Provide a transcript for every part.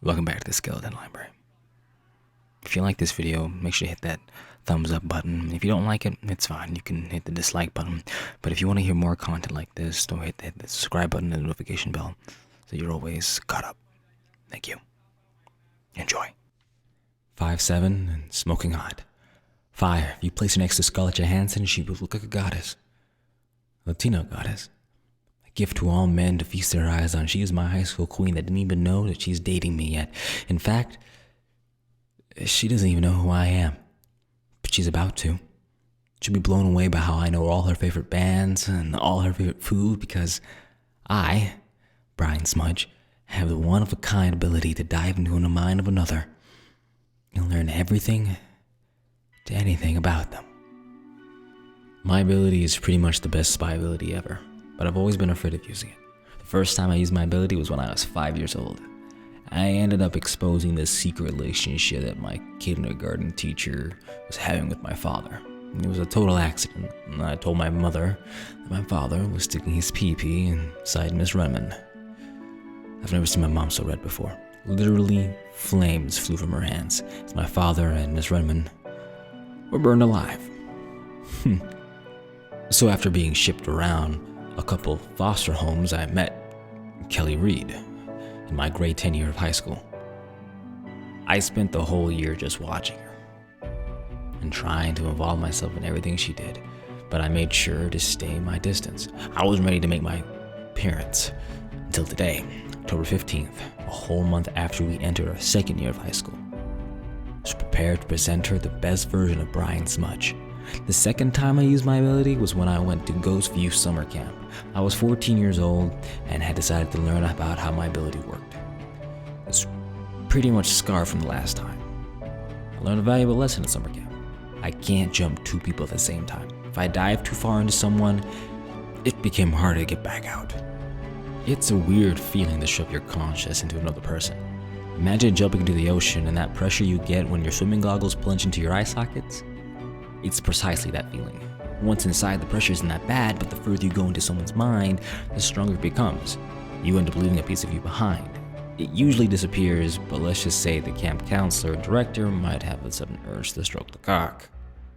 Welcome back to the Skeleton Library. If you like this video, make sure to hit that thumbs up button. If you don't like it, it's fine. You can hit the dislike button. But if you want to hear more content like this, don't hit the subscribe button and the notification bell so you're always caught up. Thank you. Enjoy. 5'7" and smoking hot. Fire. If you place her next to Scarlett Johansson, she would look like a goddess. A Latino goddess. A gift to all men to feast their eyes on. She is my high school queen that didn't even know that she's dating me yet. In fact, she doesn't even know who I am. But she's about to. She'll be blown away by how I know all her favorite bands and all her favorite food because I, Brain Smudge, have the one-of-a-kind ability to dive into the mind of another and learn everything to anything about them. My ability is pretty much the best spy ability ever, but I've always been afraid of using it. The first time I used my ability was when I was 5 years old. I ended up exposing this secret relationship that my kindergarten teacher was having with my father. It was a total accident, and I told my mother that my father was sticking his pee-pee inside Miss Redmond. I've never seen my mom so red before. Literally, flames flew from her hands as my father and Miss Redmond were burned alive. So after being shipped around a couple of foster homes, I met Kelly Reed in my grade 10 year of high school. I spent the whole year just watching her and trying to involve myself in everything she did, but I made sure to stay my distance. I wasn't ready to make my appearance until today, October 15th, a whole month after we entered our second year of high school. I was prepared to present her the best version of Brain Smudge. The second time I used my ability was when I went to Ghost View summer camp. I was 14 years old and had decided to learn about how my ability worked. It's pretty much scarred from the last time. I learned a valuable lesson at summer camp. I can't jump two people at the same time. If I dive too far into someone, it became harder to get back out. It's a weird feeling to shove your conscious into another person. Imagine jumping into the ocean and that pressure you get when your swimming goggles plunge into your eye sockets. It's precisely that feeling. Once inside, the pressure isn't that bad, but the further you go into someone's mind, the stronger it becomes. You end up leaving a piece of you behind. It usually disappears, but let's just say the camp counselor and director might have a sudden urge to stroke the cock.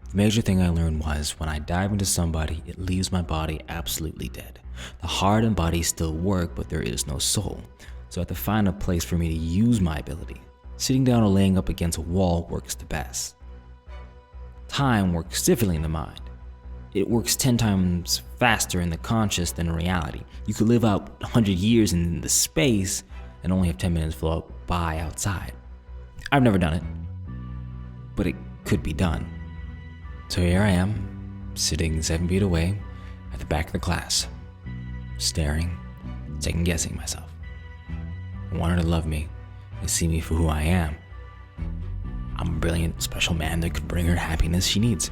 The major thing I learned was when I dive into somebody, it leaves my body absolutely dead. The heart and body still work, but there is no soul. So I have to find a place for me to use my ability. Sitting down or laying up against a wall works the best. Time works differently in the mind. It works 10 times faster in the conscious than in reality. You could live out 100 years in the space and only have 10 minutes float by outside. I've never done it, but it could be done. So here I am, sitting 7 feet away at the back of the class, staring, second-guessing myself. I want her to love me and see me for who I am. I'm a brilliant, special man that could bring her happiness she needs.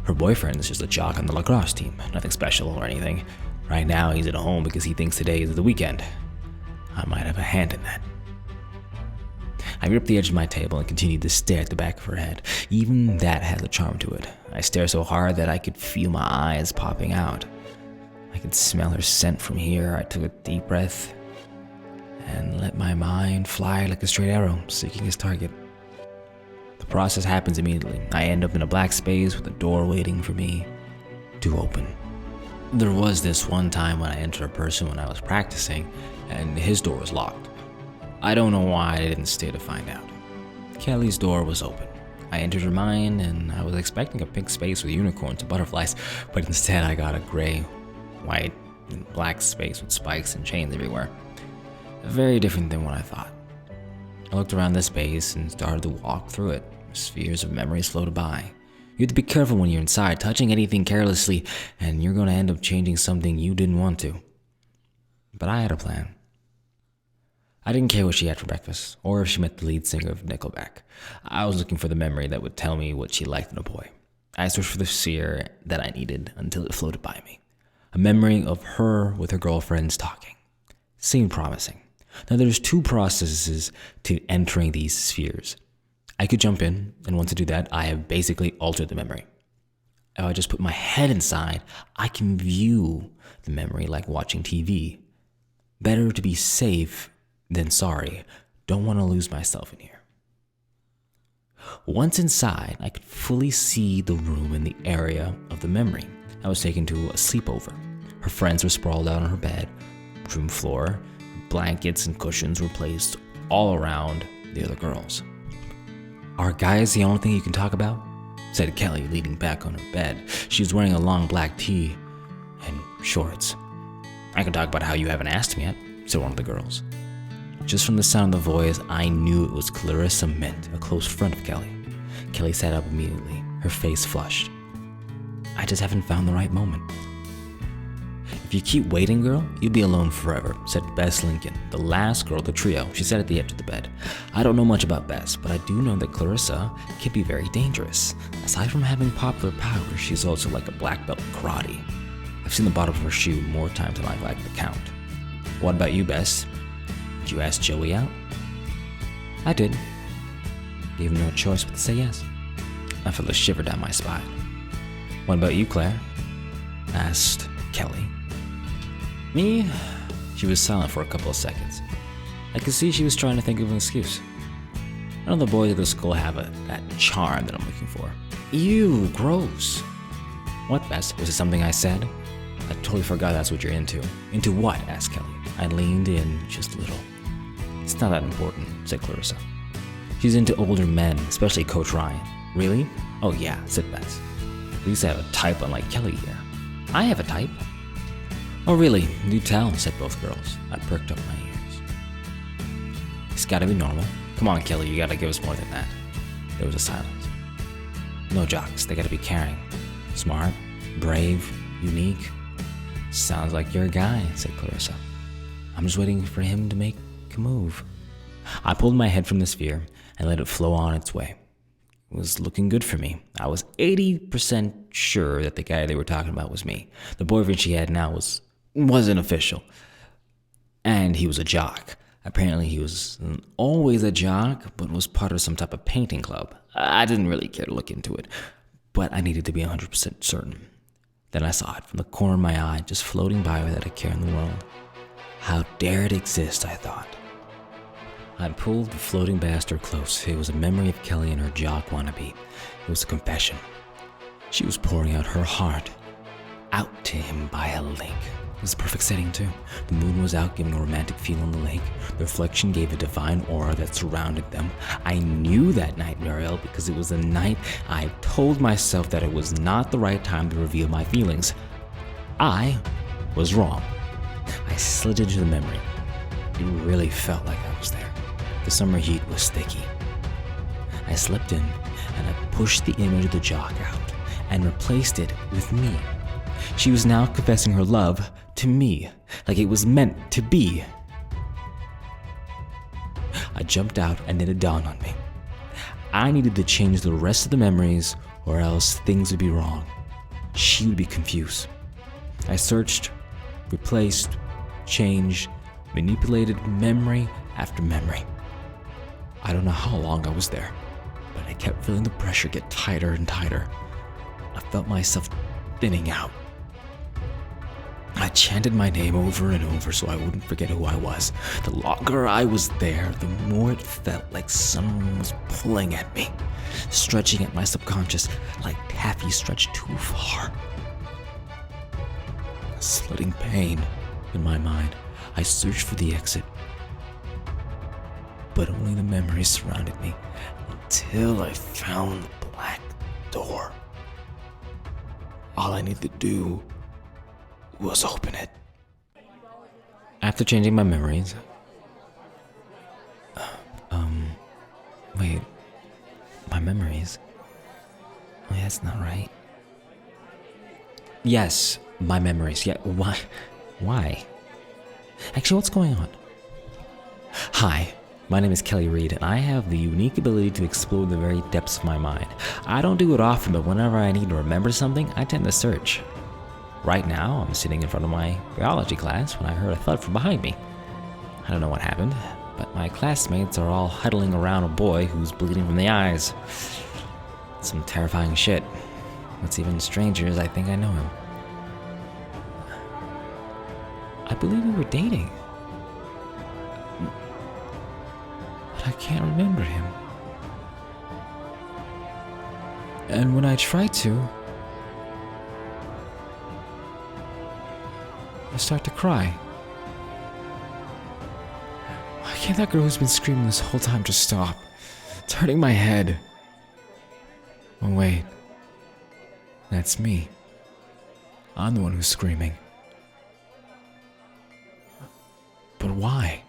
Her boyfriend is just a jock on the lacrosse team, nothing special or anything. Right now, he's at home because he thinks today is the weekend. I might have a hand in that. I gripped the edge of my table and continued to stare at the back of her head. Even that has a charm to it. I stare so hard that I could feel my eyes popping out. I could smell her scent from here. I took a deep breath and let my mind fly like a straight arrow, seeking its target. The process happens immediately. I end up in a black space with a door waiting for me to open. There was this one time when I entered a person when I was practicing, and his door was locked. I don't know why, I didn't stay to find out. Kelly's door was open. I entered her mind, and I was expecting a pink space with unicorns and butterflies, but instead I got a gray, white, and black space with spikes and chains everywhere. Very different than what I thought. I looked around this space and started to walk through it. Spheres of memories floated by. You have to be careful when you're inside, touching anything carelessly, and you're going to end up changing something you didn't want to. But I had a plan. I didn't care what she had for breakfast, or if she met the lead singer of Nickelback. I was looking for the memory that would tell me what she liked in a boy. I searched for the sphere that I needed until it floated by me. A memory of her with her girlfriends talking. Seemed promising. Now there's two processes to entering these spheres. I could jump in, and once I do that, I have basically altered the memory. If I just put my head inside, I can view the memory like watching TV. Better to be safe than sorry. don't want to lose myself in here. Once inside, I could fully see the room and the area of the memory. I was taken to a sleepover. Her friends were sprawled out on her bed, room floor, blankets and cushions were placed all around the other girls. "Are guys the only thing you can talk about?" said Kelly, leaning back on her bed. She was wearing a long black tee and shorts. "I can talk about how you haven't asked me yet," said one of the girls. Just from the sound of the voice, I knew it was Clarissa Mint, a close friend of Kelly. Kelly sat up immediately, her face flushed. "I just haven't found the right moment." "If you keep waiting, girl, you'll be alone forever," said Bess Lincoln, the last girl of the trio. She sat at the edge of the bed. "I don't know much about Bess, but I do know that Clarissa can be very dangerous. Aside from having popular powers, she's also like a black belt in karate. I've seen the bottom of her shoe more times than I'd like to count. What about you, Bess? Did you ask Joey out?" "I did. Gave him no choice but to say yes." I felt a shiver down my spine. "What about you, Claire?" asked Kelly. "Me?" She was silent for a couple of seconds. I could see she was trying to think of an excuse. "None of the boys at the school have that charm that I'm looking for." "Ew, gross." "What, Bess? Was it something I said?" "I totally forgot that's what you're into." "Into what?" asked Kelly. I leaned in just a little. "It's not that important," said Clarissa. "She's into older men, especially Coach Ryan." "Really?" "Oh yeah," said Bess. "At least I have a type unlike Kelly here." "I have a type." "Oh really? Do tell," said both girls. I perked up my ears. "It's gotta be normal. Come on, Kelly, you gotta give us more than that." There was a silence. "No jocks, they gotta be caring. Smart, brave, unique." "Sounds like you're a guy," said Clarissa. "I'm just waiting for him to make a move." I pulled my head from the sphere and let it flow on its way. It was looking good for me. I was 80% sure that the guy they were talking about was me. The boyfriend she had now wasn't official. And he was a jock. Apparently he was always a jock, but was part of some type of painting club. I didn't really care to look into it, but I needed to be 100% certain. Then I saw it from the corner of my eye, just floating by without a care in the world. How dare it exist, I thought. I pulled the floating bastard close. It was a memory of Kelly and her jock wannabe. It was a confession. She was pouring out her heart out to him by a lake. It was a perfect setting too. The moon was out, giving a romantic feel on the lake. The reflection gave a divine aura that surrounded them. I knew that night, Mariel, because it was the night I told myself that it was not the right time to reveal my feelings. I was wrong. I slid into the memory. It really felt like I was there. The summer heat was sticky. I slipped in and I pushed the image of the jock out and replaced it with me. She was now confessing her love to me, like it was meant to be. I jumped out and then it dawned on me. I needed to change the rest of the memories or else things would be wrong. She would be confused. I searched, replaced, changed, manipulated memory after memory. I don't know how long I was there, but I kept feeling the pressure get tighter and tighter. I felt myself thinning out. I chanted my name over and over so I wouldn't forget who I was. The longer I was there, the more it felt like someone was pulling at me, stretching at my subconscious like taffy stretched too far. A slitting pain in my mind. I searched for the exit, but only the memories surrounded me until I found the black door. All I needed to do was open it. After changing my memories, wait, my memories? Wait, that's not right. Yes, my memories. Yeah, why? Actually, what's going on? Hi, my name is Kelly Reed, and I have the unique ability to explore the very depths of my mind. I don't do it often, but whenever I need to remember something, I tend to search. Right now, I'm sitting in front of my biology class when I heard a thud from behind me. I don't know what happened, but my classmates are all huddling around a boy who's bleeding from the eyes. Some terrifying shit. What's even stranger is I think I know him. I believe we were dating. but I can't remember him. And when I try to, I start to cry. Why can't that girl who's been screaming this whole time just stop? It's hurting my head. Oh wait, that's me. I'm the one who's screaming. But why?